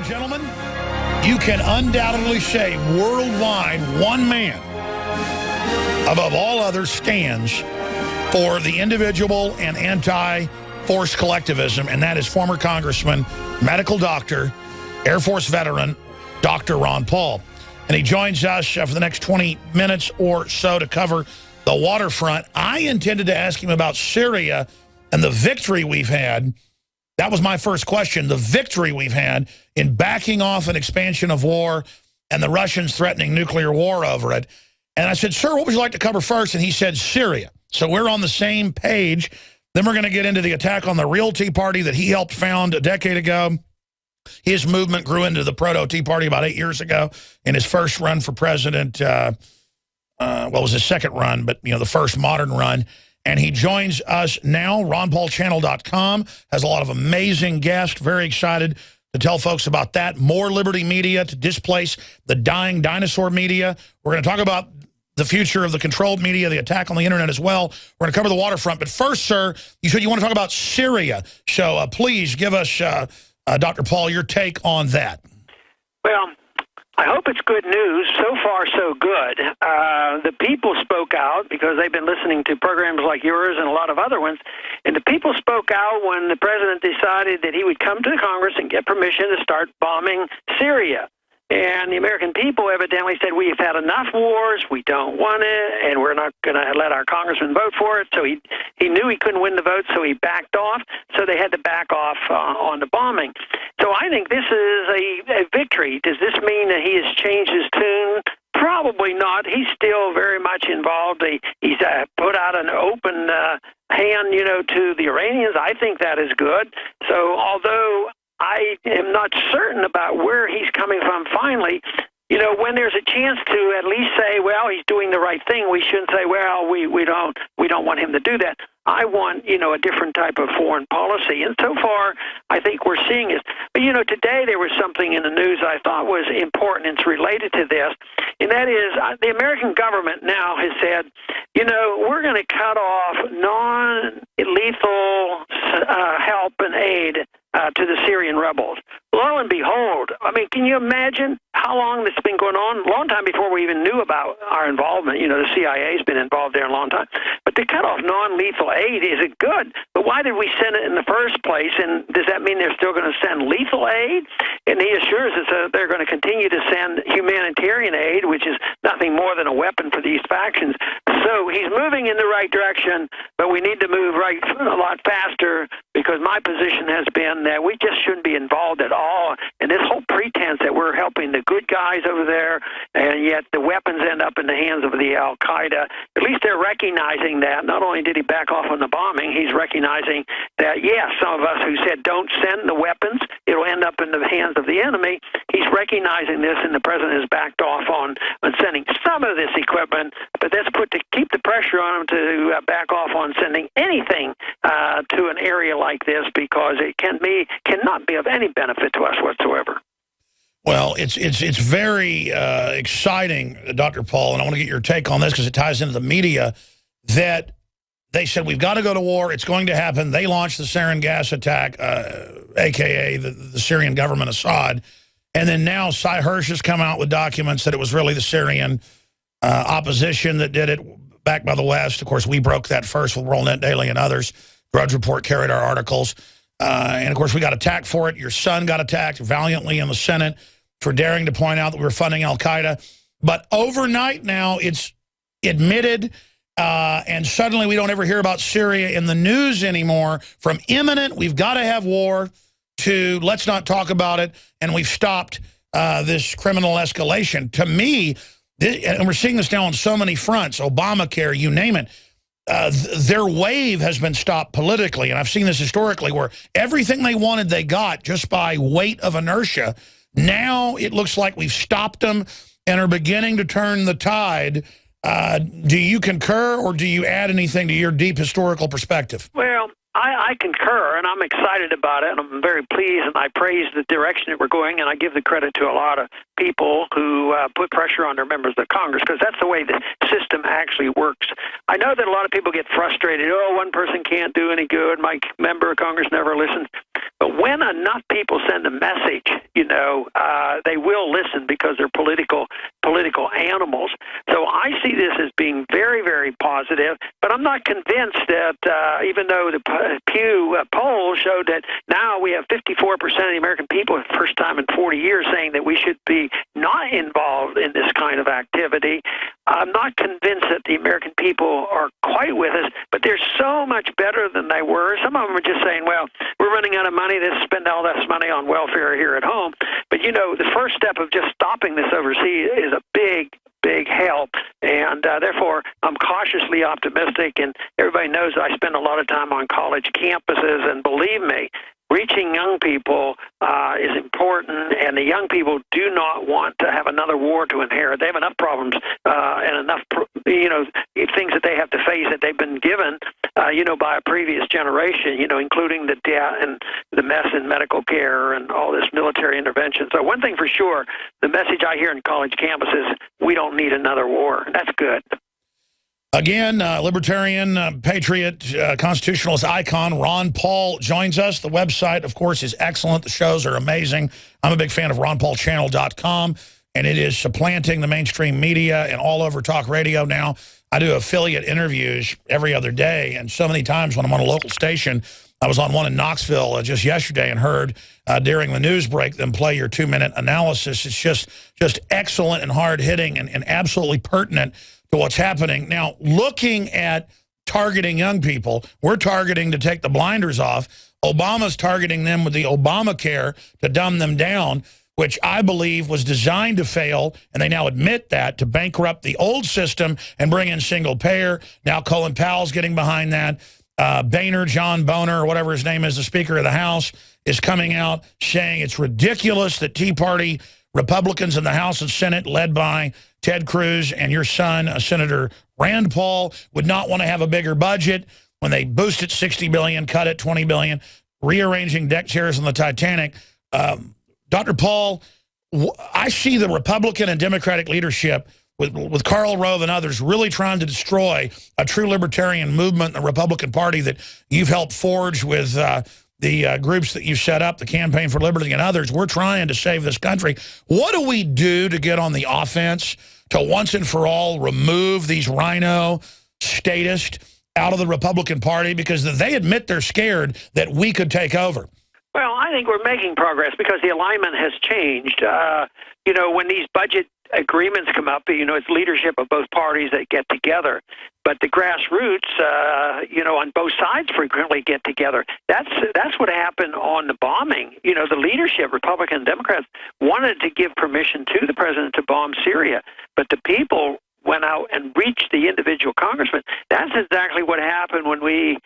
gentlemen, you can undoubtedly say worldwide one man above all others stands for the individual and anti-forced collectivism, and that is former Congressman, medical doctor, Air Force veteran, Dr. Ron Paul. And he joins us for the next 20 minutes or so to cover the waterfront. I intended to ask him about Syria and the victory we've had. That was my first question, the victory we've had in backing off an expansion of war and the Russians threatening nuclear war over it. And I said, sir, what would you like to cover first? And he said, Syria. So we're on the same page. Then we're going to get into the attack on the real Tea Party that he helped found a decade ago. His movement grew into the proto-Tea Party about 8 years ago in his first run for president. Well, it was his second run, but, you know, the first modern run. And he joins us now. RonPaulChannel.com has a lot of amazing guests. Very excited to tell folks about that. More liberty media to displace the dying dinosaur media. We're going to talk about the future of the controlled media, the attack on the internet as well. We're going to cover the waterfront. But first, sir, you said you want to talk about Syria. So please give us, Dr. Paul, your take on that. Well, I hope it's good news. So far, so good. The people spoke out because they've been listening to programs like yours and a lot of other ones. And the people spoke out when the president decided that he would come to the Congress and get permission to start bombing Syria. And the American people evidently said, we've had enough wars, we don't want it, and we're not going to let our congressman vote for it. So he knew he couldn't win the vote, so he backed off. So they had to back off on the bombing. So I think this is a victory. Does this mean that he has changed his tune? Probably not. He's still very much involved. He's put out an open hand, you know, to the Iranians. I think that is good. So although I am not certain about where he's coming from finally, you know, when there's a chance to at least say, well, he's doing the right thing, we shouldn't say, well, we don't want him to do that. I want, you know, a different type of foreign policy. And so far, I think we're seeing it. But, you know, today there was something in the news I thought was important. It's related to this. And that is the American government now has said, you know, we're going to cut off non-lethal help and aid to the Syrian rebels. Lo and behold, I mean, can you imagine how long this has been going on? A long time before we even knew about our involvement. You know, the CIA's been involved there a long time. But to cut off non-lethal aid, is it good? But why did we send it in the first place? And does that mean they're still going to send lethal aid? And he assures us that they're going to continue to send humanitarian aid, which is nothing more than a weapon for these factions. So he's moving in the right direction, but we need to move right a lot faster, because my position has been that we just shouldn't be involved at all. And this whole pretense that we're helping the good guys over there, and yet the weapons end up in the hands of the Al-Qaeda, at least they're recognizing that. Not only did he back off on the bombing, he's recognizing that, yes, some of us who said don't send the weapons, it'll end up in the hands of the enemy. He's recognizing this, and the president has backed off on sending some of this equipment, but that's put to keep the pressure on him to back off on sending anything to an area like this, because it cannot be of any benefit to us whatsoever. Well, it's very exciting, Dr. Paul, and I want to get your take on this because it ties into the media, that they said we've got to go to war. It's going to happen. They launched the sarin gas attack, a.k.a. the Syrian government, Assad. And then now Sy Hersh has come out with documents that it was really the Syrian opposition that did it, backed by the West. Of course, we broke that first with WorldNet Daily and others. Drudge Report carried our articles. And, of course, we got attacked for it. Your son got attacked valiantly in the Senate for daring to point out that we were funding al-Qaeda. But overnight now it's admitted, and suddenly we don't ever hear about Syria in the news anymore. From imminent, we've got to have war, to let's not talk about it, and we've stopped this criminal escalation. To me, and we're seeing this now on so many fronts, Obamacare, you name it, their wave has been stopped politically. And I've seen this historically, where everything they wanted they got just by weight of inertia. Now it looks like we've stopped them and are beginning to turn the tide. Do you concur, or do you add anything to your deep historical perspective? Well, I concur, and I'm excited about it, and I'm very pleased, and I praise the direction that we're going, and I give the credit to a lot of people who put pressure on their members of Congress, because that's the way the system actually works. I know that a lot of people get frustrated. Oh, one person can't do any good. My member of Congress never listens. But when enough people send a message, they will listen because they're political animals. So I see this as being very, very positive, but I'm not convinced that even though the Pew poll showed that now we have 54% of the American people for the first time in 40 years saying that we should be not involved in this kind of activity, I'm not convinced that the American people are quite with us, but they're so much better than they were. Some of them are just saying, well, we're running out of money, let's spend all this money on welfare here at home. But, the first step of just stopping this overseas is a big help, and therefore I'm cautiously optimistic, and everybody knows I spend a lot of time on college campuses, and believe me, reaching young people is important, and the young people do not want to have another war to inherit. They have enough problems and enough, things that they have to face that they've been given, by a previous generation, including the debt and the mess in medical care and all this military intervention. So one thing for sure, the message I hear in college campuses, we don't need another war. That's good. Again, libertarian, patriot, constitutionalist icon Ron Paul joins us. The website, of course, is excellent. The shows are amazing. I'm a big fan of ronpaulchannel.com, and it is supplanting the mainstream media and all over talk radio now. I do affiliate interviews every other day, and so many times when I'm on a local station, I was on one in Knoxville just yesterday and heard during the news break them play your 2-minute analysis. It's just excellent and hard-hitting and absolutely pertinent to what's happening. Now, looking at targeting young people, we're targeting to take the blinders off. Obama's targeting them with the Obamacare to dumb them down, which I believe was designed to fail, and they now admit that, to bankrupt the old system and bring in single payer. Now Colin Powell's getting behind that. Boehner, John Boehner, or whatever his name is, the Speaker of the House, is coming out saying it's ridiculous that Tea Party Republicans in the House and Senate, led by Ted Cruz and your son, Senator Rand Paul, would not want to have a bigger budget when they boost it $60 billion, cut it $20 billion, rearranging deck chairs on the Titanic. Dr. Paul, I see the Republican and Democratic leadership with Karl Rove and others really trying to destroy a true libertarian movement in the Republican Party that you've helped forge with the groups that you set up, the Campaign for Liberty and others. We're trying to save this country. What do we do to get on the offense to once and for all remove these rhino statists out of the Republican Party? Because they admit they're scared that we could take over. Well, I think we're making progress because the alignment has changed. When these budget agreements come up, it's leadership of both parties that get together. But the grassroots, on both sides frequently get together. That's what happened on the bombing. The leadership, Republican and Democrats, wanted to give permission to the president to bomb Syria, but the people went out and reached the individual congressman. That's exactly what happened when we,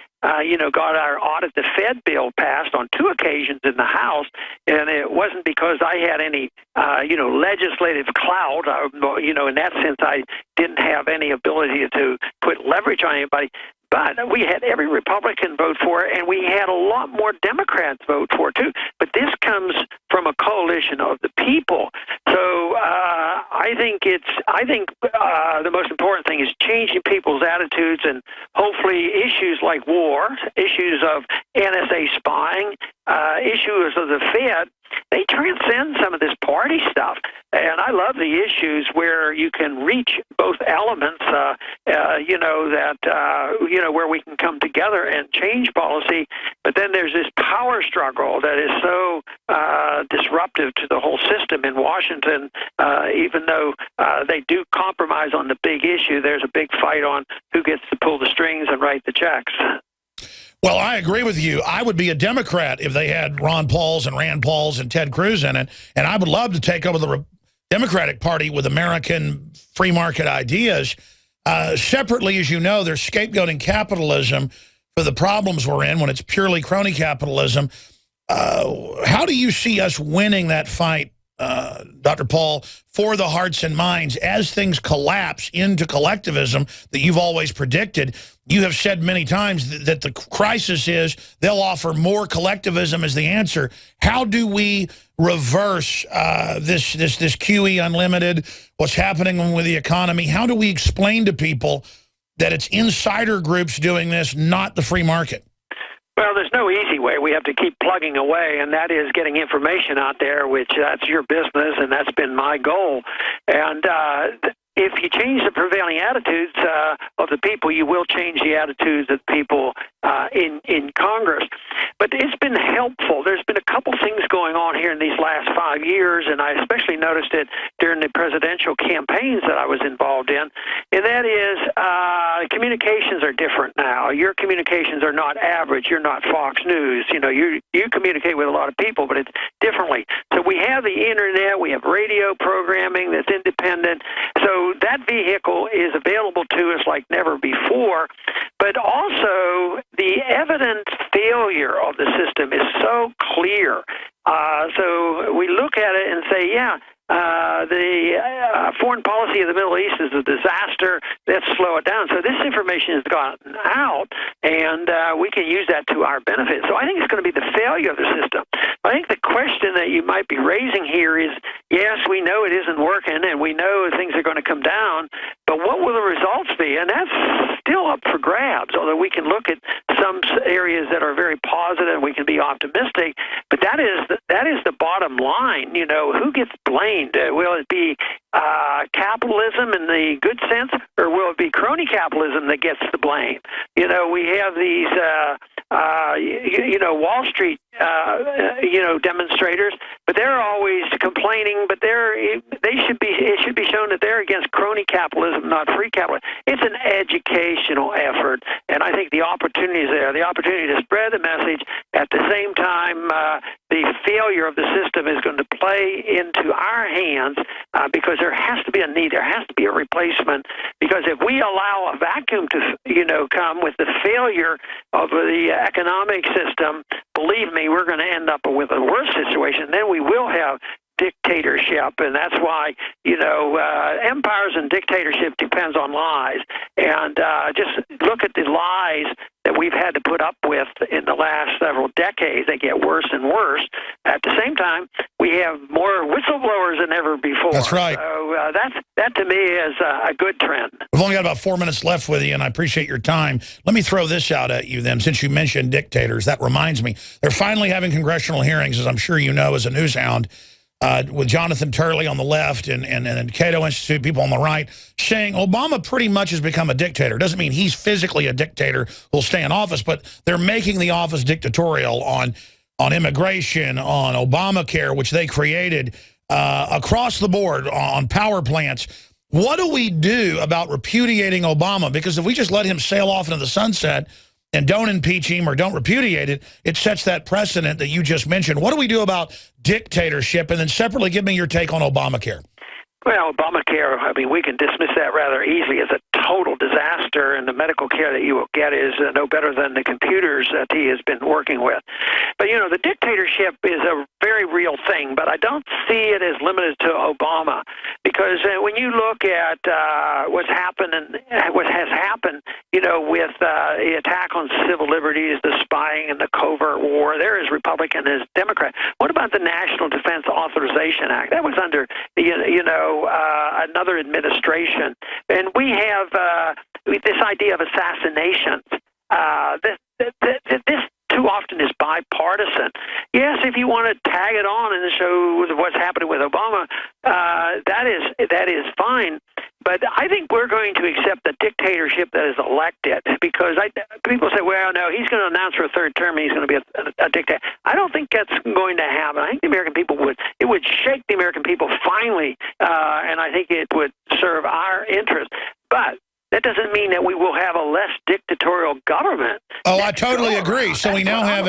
got our audit the Fed bill passed on 2 occasions in the House, and it wasn't because I had any, legislative clout. In that sense, I didn't have any ability to put leverage on anybody. But we had every Republican vote for it, and we had a lot more Democrats vote for it, too. But this comes from a coalition of the people. So I think the most important thing is changing people's attitudes, and hopefully issues like war, issues of NSA spying, issues of the Fed, they transcend some of this party stuff. And I love the issues where you can reach both elements, where we can come together and change policy. But then there's this power struggle that is so disruptive to the whole system in Washington. Even though they do compromise on the big issue, there's a big fight on who gets to pull the strings and write the checks. Well, I agree with you. I would be a Democrat if they had Ron Pauls and Rand Pauls and Ted Cruz in it, and I would love to take over the Democratic Party with American free market ideas. Separately, as you know, they're scapegoating capitalism for the problems we're in when it's purely crony capitalism. How do you see us winning that fight, Dr. Paul, for the hearts and minds as things collapse into collectivism that you've always predicted? You have said many times that the crisis is they'll offer more collectivism as the answer. How do we reverse this QE unlimited, what's happening with the economy? How do we explain to people that it's insider groups doing this, not the free market? Well, there's no easy way. We have to keep plugging away, and that is getting information out there, which that's your business, and that's been my goal. And if you change the prevailing attitudes of the people, you will change the attitudes of people in Congress. But it's been helpful. There's been a couple things going on here in these last 5 years, and I especially noticed it during the presidential campaigns that I was involved in, and that is communications are different now. Your communications are not average. You're not Fox News. You know, you communicate with a lot of people, but it's differently. So we have the internet. We have radio programming that's independent. So that vehicle is available to us like never before. But also, the evident failure of the system is so clear. So we look at it and say, yeah, the foreign policy of the Middle East is a disaster. Let's slow it down. So this information has gotten out, and we can use that to our benefit. So I think it's going to be the failure of the system. I think the question that you might be raising here is, yes, we know it isn't working, and we know things are going to come down, but what will the results be? And that's still up for grabs, although we can look at some areas that are very positive and we can be optimistic, but that is the bottom line. You know, who gets blamed? Will it be capitalism in the good sense, or will it be crony capitalism that gets the blame? You know, we have these, Wall Street, demonstrators, but they're always complaining. But it should be shown that they're against crony capitalism, not free capitalism. It's an educational effort, and I think the opportunity is there. The opportunity to spread the message. At the same time, the failure of the system is going to play into our hands because there has to be a need. There has to be a replacement. Because if we allow a vacuum to, come with the failure of the economic system, believe me, we're going to end up with a worse situation. Then we will have dictatorship, and that's why empires and dictatorship depends on lies. And just look at the lies that we've had to put up with in the last several decades. They get worse and worse. At the same time, we have more whistleblowers than ever before. That's right. So that to me is a good trend. We've only got about 4 minutes left with you, and I appreciate your time. Let me throw this out at you then, since you mentioned dictators. That reminds me, they're finally having congressional hearings, as I'm sure you know as a news hound, with Jonathan Turley on the left and Cato Institute, people on the right, saying Obama pretty much has become a dictator. Doesn't mean he's physically a dictator who'll stay in office, but they're making the office dictatorial on immigration, on Obamacare, which they created, across the board, on power plants. What do we do about repudiating Obama? Because if we just let him sail off into the sunset and don't impeach him or don't repudiate it, it sets that precedent that you just mentioned. What do we do about dictatorship? And then separately, give me your take on Obamacare. Well, Obamacare, I mean, we can dismiss that rather easily as a total disaster, and the medical care that you will get is no better than the computers that he has been working with. But, the dictatorship is a very real thing, but I don't see it as limited to Obama, because when you look at what's happened and what has happened, with the attack on civil liberties, the spying and the covert war, there is Republican and Democrat. What about the National Defense Authorization Act? That was under another administration. And we have this idea of assassinations. This too often is bipartisan. Yes, if you want to tag it on and show what's happening with Obama, that is fine. But I think we're going to accept the dictatorship that is elected, because people say, well, no, he's going to announce for a third term and he's going to be a dictator. I don't think that's going to happen. I think the American people would shake the American people finally, and I think it would serve our interest. But that doesn't mean that we will have a less dictatorial government. Oh, I totally agree. So we now have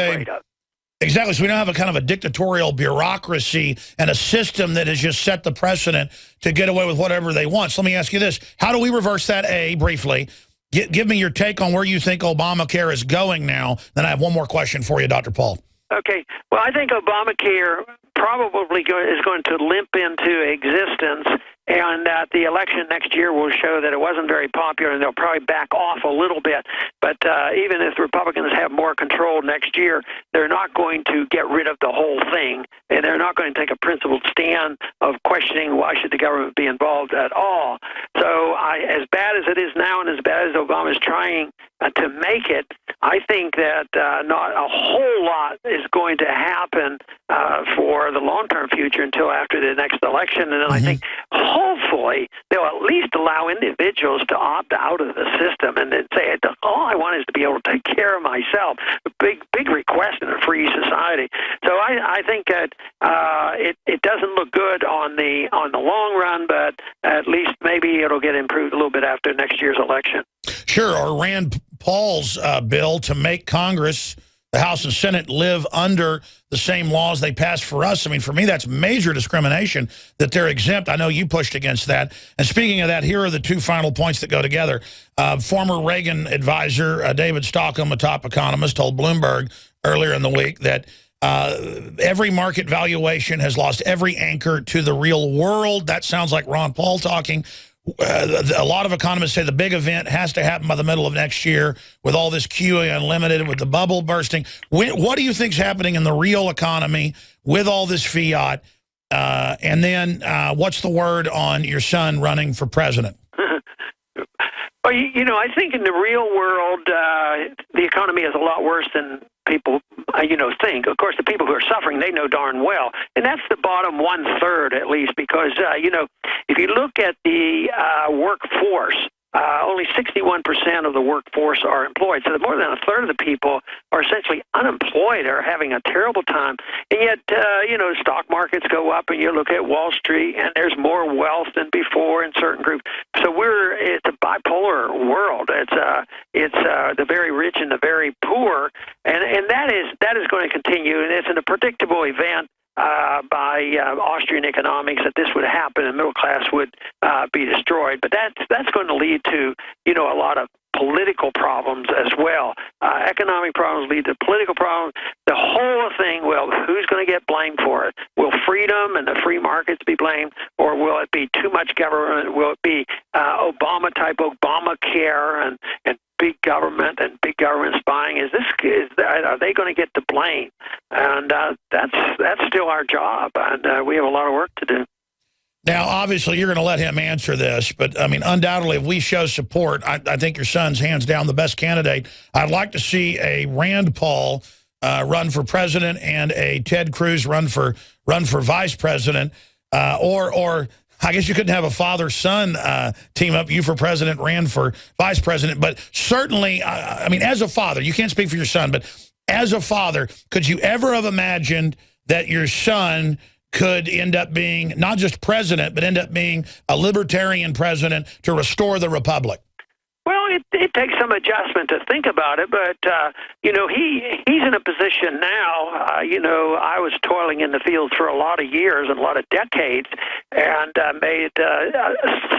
Exactly. So we now have a kind of a dictatorial bureaucracy and a system that has just set the precedent to get away with whatever they want. So let me ask you this. How do we reverse that, briefly? Give me your take on where you think Obamacare is going now. Then I have one more question for you, Dr. Paul. Okay. Well, I think Obamacare probably is going to limp into existence, and that the election next year will show that it wasn't very popular, and they'll probably back off a little bit. But even if Republicans have more control next year, they're not going to get rid of the whole thing, and they're not going to take a principled stand of questioning why should the government be involved at all. So as bad as it is now and as bad as Obama is trying to make it, I think that not a whole lot is going to happen for the long-term future until after the next election. And then I think hopefully they'll at least allow individuals to opt out of the system and then say, all I want is to be able to take care of myself. A big request in a free society. So I think that it doesn't look good on the long run, but at least maybe it'll get improved a little bit after next year's election. Sure, or Rand Paul's bill to make Congress, the House and Senate, live under the same laws they passed for us. I mean, for me, that's major discrimination that they're exempt. I know you pushed against that. And speaking of that, here are the two final points that go together. Former Reagan advisor David Stockham, a top economist, told Bloomberg earlier in the week that every market valuation has lost every anchor to the real world. That sounds like Ron Paul talking. A lot of economists say the big event has to happen by the middle of next year with all this QE unlimited, with the bubble bursting. What do you think is happening in the real economy with all this fiat? And then what's the word on your son running for president? Well, you know, I think in the real world, the economy is a lot worse than people, think. Of course, the people who are suffering, they know darn well. And that's the bottom 1/3, at least, because, if you look at the workforce, only 61% of the workforce are employed. So more than a third of the people are essentially unemployed or having a terrible time. And yet, stock markets go up, and you look at Wall Street, and there's more wealth than before in certain groups. So it's a bipolar world. It's the very rich and the very poor, and that is going to continue, and it's a predictable event by Austrian economics that this would happen and middle class would be destroyed. But that's going to lead to, a lot of political problems as well. Economic problems lead to political problems. The whole thing, who's going to get blamed for it? Will freedom and the free markets be blamed, or will it be too much government? Will it be Obama-type Obamacare and big government and big government spying? Are they going to get the blame? And that's still our job, and we have a lot of work to do. Now, obviously, you're going to let him answer this, but, I mean, undoubtedly, if we show support, I think your son's hands down the best candidate. I'd like to see a Rand Paul run for president and a Ted Cruz run for vice president, or I guess you couldn't have a father-son team up, you for president, Rand for vice president. But certainly, I mean, as a father, you can't speak for your son, but as a father, could you ever have imagined that your son could end up being not just president, but end up being a libertarian president to restore the republic? Well, it takes some adjustment to think about it, but, he's in a position now, I was toiling in the fields for a lot of years and a lot of decades and made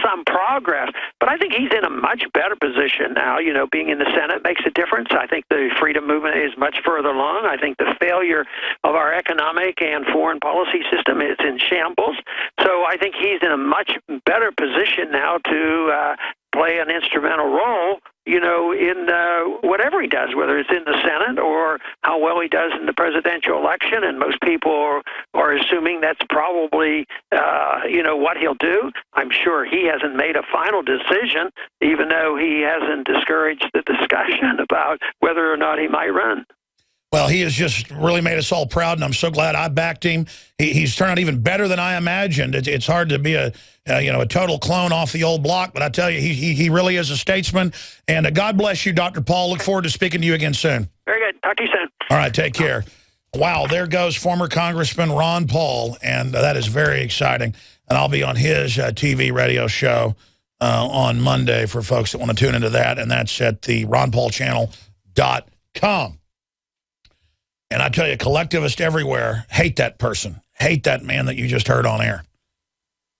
some progress, but I think he's in a much better position now. Being in the Senate makes a difference. I think the freedom movement is much further along. I think the failure of our economic and foreign policy system is in shambles, so I think he's in a much better position now to play an instrumental role, in whatever he does, whether it's in the Senate or how well he does in the presidential election. And most people are assuming that's probably, what he'll do. I'm sure he hasn't made a final decision, even though he hasn't discouraged the discussion about whether or not he might run. Well, he has just really made us all proud, and I'm so glad I backed him. He's turned out even better than I imagined. It's hard to be a total clone off the old block, but I tell you, he really is a statesman. And God bless you, Dr. Paul. Look forward to speaking to you again soon. Very good. Talk to you soon. All right, take care. Wow, there goes former Congressman Ron Paul, and that is very exciting. And I'll be on his TV radio show on Monday for folks that want to tune into that, and that's at the ronpaulchannel.com. And I tell you, collectivists everywhere hate that person, hate that man that you just heard on air.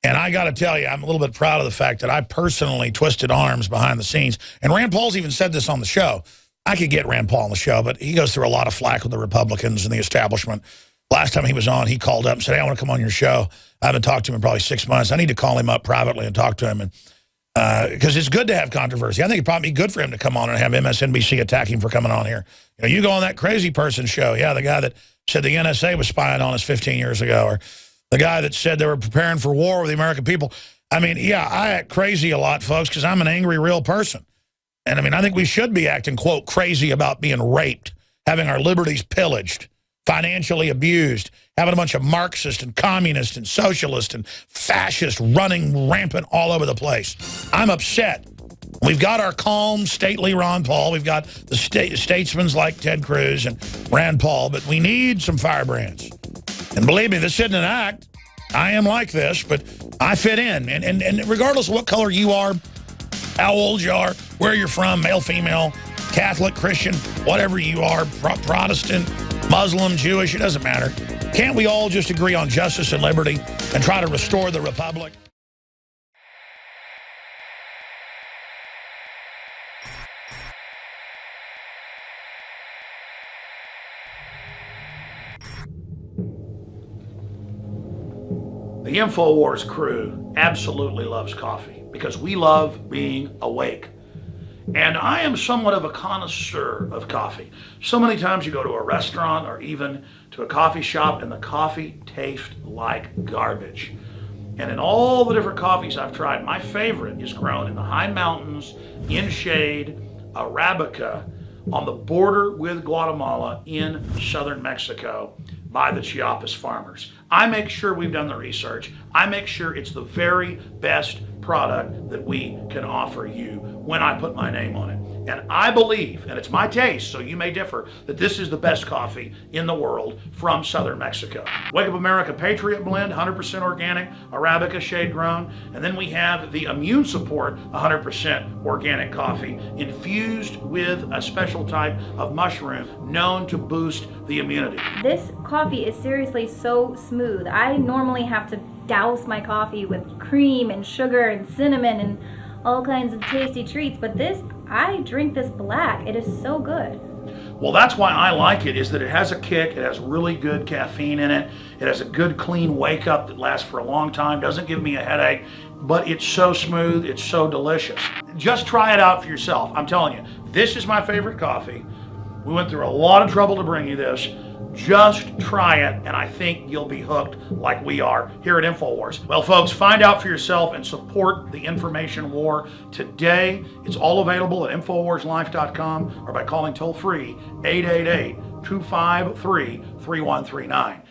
And I got to tell you, I'm a little bit proud of the fact that I personally twisted arms behind the scenes. And Rand Paul's even said this on the show. I could get Rand Paul on the show, but he goes through a lot of flack with the Republicans and the establishment. Last time he was on, he called up and said, hey, I want to come on your show. I haven't talked to him in probably 6 months. I need to call him up privately and talk to him. And because it's good to have controversy. I think it'd probably be good for him to come on and have MSNBC attack him for coming on here. You go on that crazy person show. Yeah, the guy that said the NSA was spying on us 15 years ago, or the guy that said they were preparing for war with the American people. I mean, yeah, I act crazy a lot, folks, because I'm an angry, real person. And I mean, I think we should be acting, quote, crazy about being raped, having our liberties pillaged, financially abused, having a bunch of Marxists and communists and socialists and fascists running rampant all over the place. I'm upset. We've got our calm, stately Ron Paul. We've got the statesmen like Ted Cruz and Rand Paul, but we need some firebrands. And believe me, this isn't an act. I am like this, but I fit in. And regardless of what color you are, how old you are, where you're from, male, female, Catholic, Christian, whatever you are, Protestant, Muslim, Jewish, it doesn't matter. Can't we all just agree on justice and liberty and try to restore the republic? The InfoWars crew absolutely loves coffee because we love being awake. And I am somewhat of a connoisseur of coffee. So many times you go to a restaurant or even to a coffee shop and the coffee tastes like garbage. And in all the different coffees I've tried, my favorite is grown in the high mountains, in shade, Arabica, on the border with Guatemala in southern Mexico by the Chiapas farmers. I make sure we've done the research. I make sure it's the very best product that we can offer you when I put my name on it. And I believe, and it's my taste, so you may differ, that this is the best coffee in the world from southern Mexico. Wake Up America Patriot Blend, 100% organic, Arabica shade grown. And then we have the Immune Support, 100% organic coffee, infused with a special type of mushroom known to boost the immunity. This coffee is seriously so smooth. I normally have to douse my coffee with cream and sugar and cinnamon and all kinds of tasty treats, but this, I drink this black. It is so good. Well, that's why I like it, is that it has a kick, it has really good caffeine in it, it has a good clean wake up that lasts for a long time, doesn't give me a headache, but it's so smooth, it's so delicious. Just try it out for yourself. I'm telling you, this is my favorite coffee. We went through a lot of trouble to bring you this. Just try it, and I think you'll be hooked like we are here at InfoWars. Well, folks, find out for yourself and support the information war today. It's all available at InfoWarsLife.com or by calling toll-free 888-253-3139.